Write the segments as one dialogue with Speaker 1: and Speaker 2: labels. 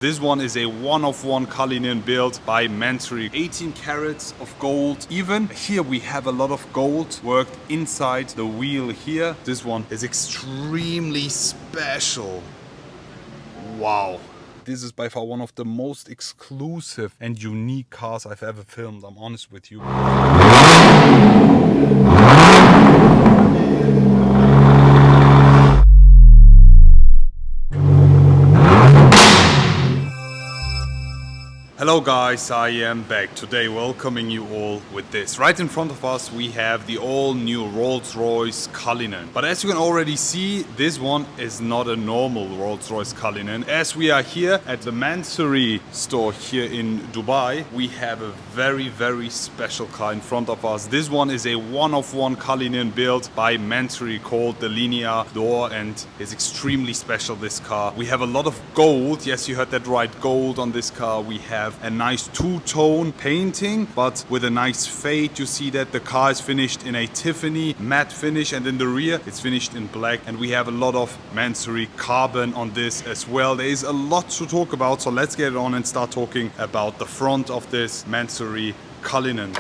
Speaker 1: This one is a one-of-one Cullinan built by Mansory. 18 carats of gold. Even here we have a lot of gold worked inside the wheel here. This one is extremely special. Wow. This is by far one of the most exclusive and unique cars I've ever filmed, I'm honest with you. Hello guys, I am back today welcoming you all with this. Right in front of us we have the all new Rolls-Royce Cullinan. But as you can already see, this one is not a normal Rolls-Royce Cullinan. As we are here at the Mansory store here in Dubai, we have a very special car in front of us. This one is a one-of-one Cullinan built by Mansory called the LINEA D'ORO, and is extremely special, this car. We have a lot of gold. Yes, you heard that right, gold on this car. We have a nice two-tone painting, but with a nice fade. You see that the car is finished in a Tiffany matte finish, and in the rear it's finished in black. And we have a lot of Mansory carbon on this as well. There is a lot to talk about, so let's get on and start talking about the front of this Mansory Cullinan.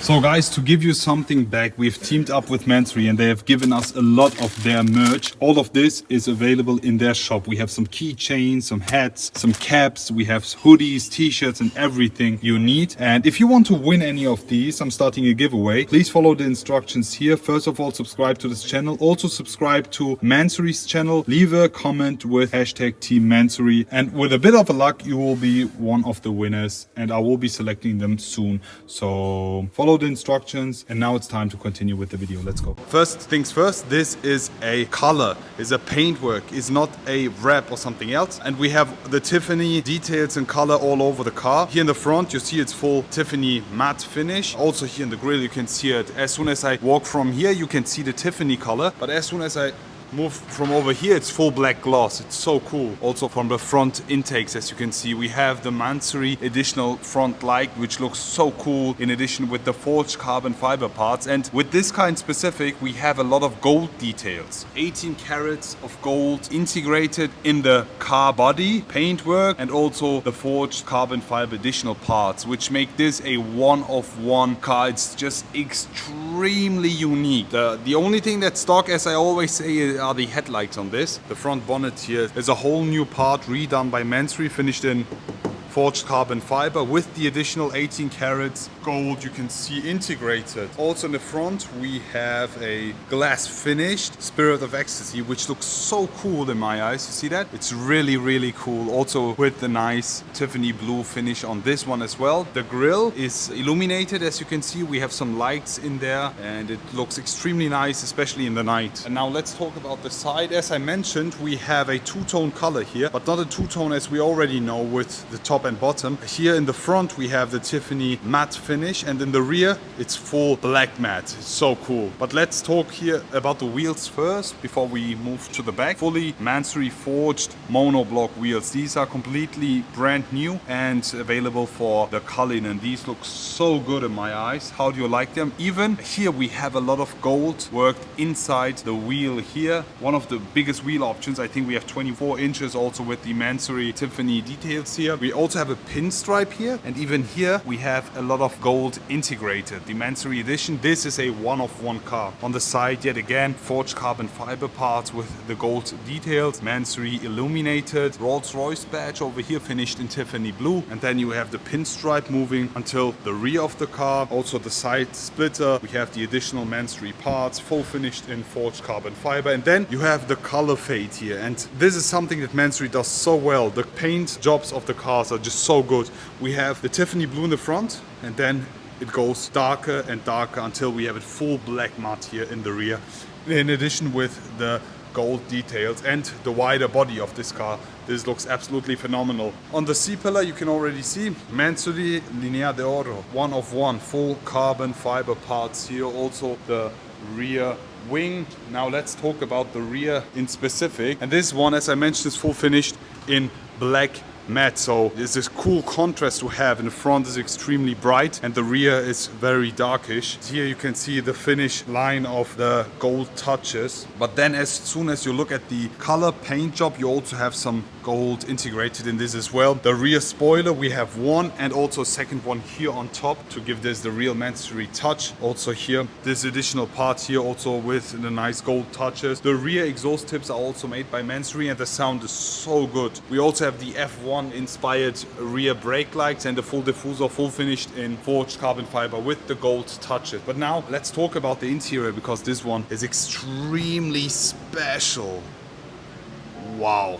Speaker 1: So guys, to give you something back, we've teamed up with Mansory and they have given us a lot of their merch. All of this is available in their shop. We have some keychains, some hats, some caps, we have hoodies, t-shirts and everything you need. And if you want to win any of these, I'm starting a giveaway. Please follow the instructions here. First of all, subscribe to this channel. Also subscribe to Mansory's channel. Leave a comment with hashtag Team Mansory. And with a bit of luck, you will be one of the winners and I will be selecting them soon. So follow the instructions, and now it's time to continue with the video. Let's go. First things first, this is a color, is a paintwork, is not a wrap or something else. And we have the Tiffany details and color all over the car. Here in the front you see it's full Tiffany matte finish. Also here in the grille you can see it. As soon as I walk from here you can see the Tiffany color, but as soon as I move from over here it's full black gloss. It's so cool. Also from the front intakes, as you can see, we have the Mansory additional front light, which looks so cool, in addition with the forged carbon fiber parts. And with this kind specific we have a lot of gold details. 18 carats of gold integrated in the car body paintwork, and also the forged carbon fiber additional parts, which make this a one-of-one car. It's just extremely unique. The only thing that's stock, as I always say, are the headlights on this. The front bonnet here is a whole new part redone by Mansory, finished in forged carbon fiber with the additional 18 carats gold you can see integrated. Also in the front we have a glass finished Spirit of Ecstasy, which looks so cool in my eyes. You see that? It's really cool. Also with the nice Tiffany blue finish on this one as well. The grille is illuminated, as you can see. We have some lights in there and it looks extremely nice, especially in the night. And now let's talk about the side. As I mentioned, we have a two-tone color here, but not a two-tone as we already know with the top and bottom. Here in the front we have the Tiffany matte finish, and in the rear it's full black matte. It's so cool. But let's talk here about the wheels first before we move to the back. Fully Mansory forged monoblock wheels. These are completely brand new and available for the Cullinan. These look so good in my eyes. How do you like them? Even here we have a lot of gold worked inside the wheel here. One of the biggest wheel options. I think we have 24 inches also with the Mansory Tiffany details here. We also have a pinstripe here, and even here we have a lot of gold integrated. The Mansory edition, this is a one-of-one car. On the side yet again forged carbon fiber parts with the gold details. Mansory illuminated Rolls-Royce badge over here finished in Tiffany blue, and then you have the pinstripe moving until the rear of the car. Also the side splitter, we have the additional Mansory parts full finished in forged carbon fiber, and then you have the color fade here. And this is something that Mansory does so well. The paint jobs of the cars are just so good. We have the Tiffany blue in the front, and then it goes darker and darker until we have it full black matte here in the rear, in addition with the gold details and the wider body of this car. This looks absolutely phenomenal. On the C-pillar you can already see Mansory LINEA D'ORO, one-of-one full carbon fiber parts here. Also the rear wing. Now let's talk about the rear in specific, and this one, as I mentioned, is full finished in black matte. So it's this cool contrast to have. In the front is extremely bright and the rear is very darkish. Here you can see the finish line of the gold touches. But then as soon as you look at the color paint job, you also have some gold integrated in this as well. The rear spoiler, we have one and also a second one here on top to give this the real Mansory touch. Also here, this additional part here also with the nice gold touches. The rear exhaust tips are also made by Mansory and the sound is so good. We also have the F1 inspired rear brake lights and the full diffuser, full finished in forged carbon fiber with the gold touches. But now let's talk about the interior, because this one is extremely special. Wow.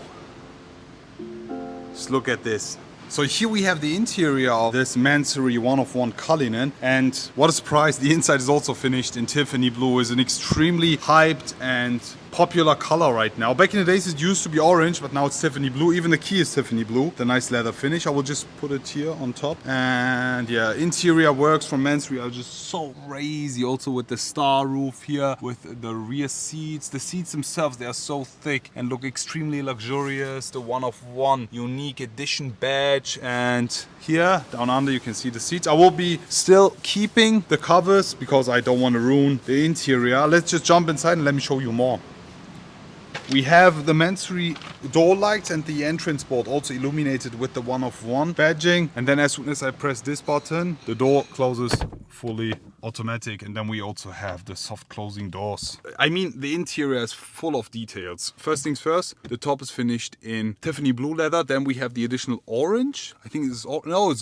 Speaker 1: Just look at this. So here we have the interior of this Mansory 1 Cullinan, and what a surprise, the inside is also finished in Tiffany blue. Is an extremely hyped and popular color right now. Back in the days it used to be orange, but now it's Tiffany blue. Even the key is Tiffany blue. The nice leather finish. I will just put it here on top. And yeah, interior works from Mansory are just so crazy. Also with the star roof here, with the rear seats. The seats themselves, they are so thick and look extremely luxurious. The 1 unique edition badge. And here down under you can see the seats. I will be still keeping the covers because I don't want to ruin the interior. Let's just jump inside and let me show you more. We have the Mansory door lights and the entrance board also illuminated with the 1 badging. And then as soon as I press this button, the door closes fully automatic. And then we also have the soft closing doors. I mean, the interior is full of details. First things first, the top is finished in Tiffany blue leather. Then we have the additional orange. I think it's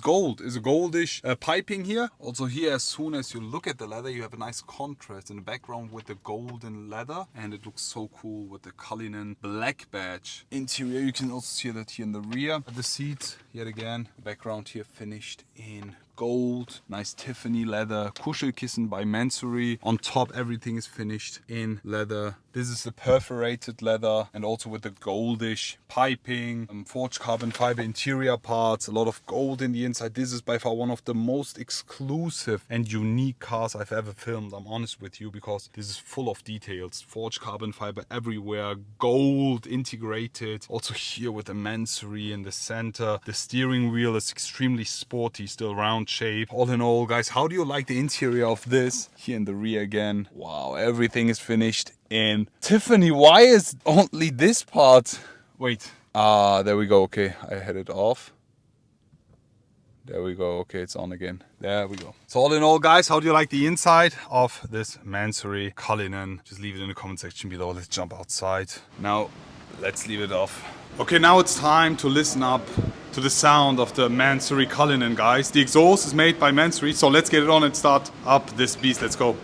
Speaker 1: gold. It's a goldish piping here. Also here, as soon as you look at the leather, you have a nice contrast in the background with the golden leather. And it looks so cool with the Cullinan black badge. Interior, you can also see that here in the rear. The seats, yet again, background here finished in gold, nice Tiffany leather, Kuschelkissen by Mansory. On top, everything is finished in leather. This is the perforated leather and also with the goldish piping, forged carbon fiber interior parts, a lot of gold in the inside. This is by far one of the most exclusive and unique cars I've ever filmed. I'm honest with you, because this is full of details. Forged carbon fiber everywhere, gold integrated. Also here with the Mansory in the center. The steering wheel is extremely sporty, still round shape. All in all, guys, how do you like the interior of this? Here in the rear again. Wow, everything is finished in Tiffany. Why is only this part? Wait. There we go. Okay, I had it off. There we go. Okay, it's on again. There we go. So all in all, guys, how do you like the inside of this Mansory Cullinan? Just leave it in the comment section below. Let's jump outside. Now, let's leave it off. Okay, now it's time to listen up to the sound of the Mansory Cullinan, guys. The exhaust is made by Mansory, so let's get it on and start up this beast. Let's go.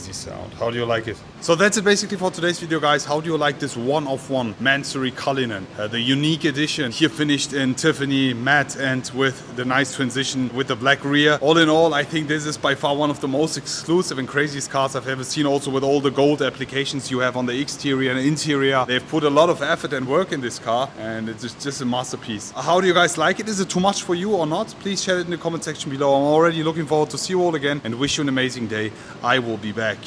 Speaker 1: Sound. How do you like it? So that's it basically for today's video, guys. How do you like this 1 Mansory Cullinan? The unique edition here finished in Tiffany matte and with the nice transition with the black rear. All in all, I think this is by far one of the most exclusive and craziest cars I've ever seen. Also with all the gold applications you have on the exterior and interior. They've put a lot of effort and work in this car and it's just a masterpiece. How do you guys like it? Is it too much for you or not? Please share it in the comment section below. I'm already looking forward to see you all again and wish you an amazing day. I will be back.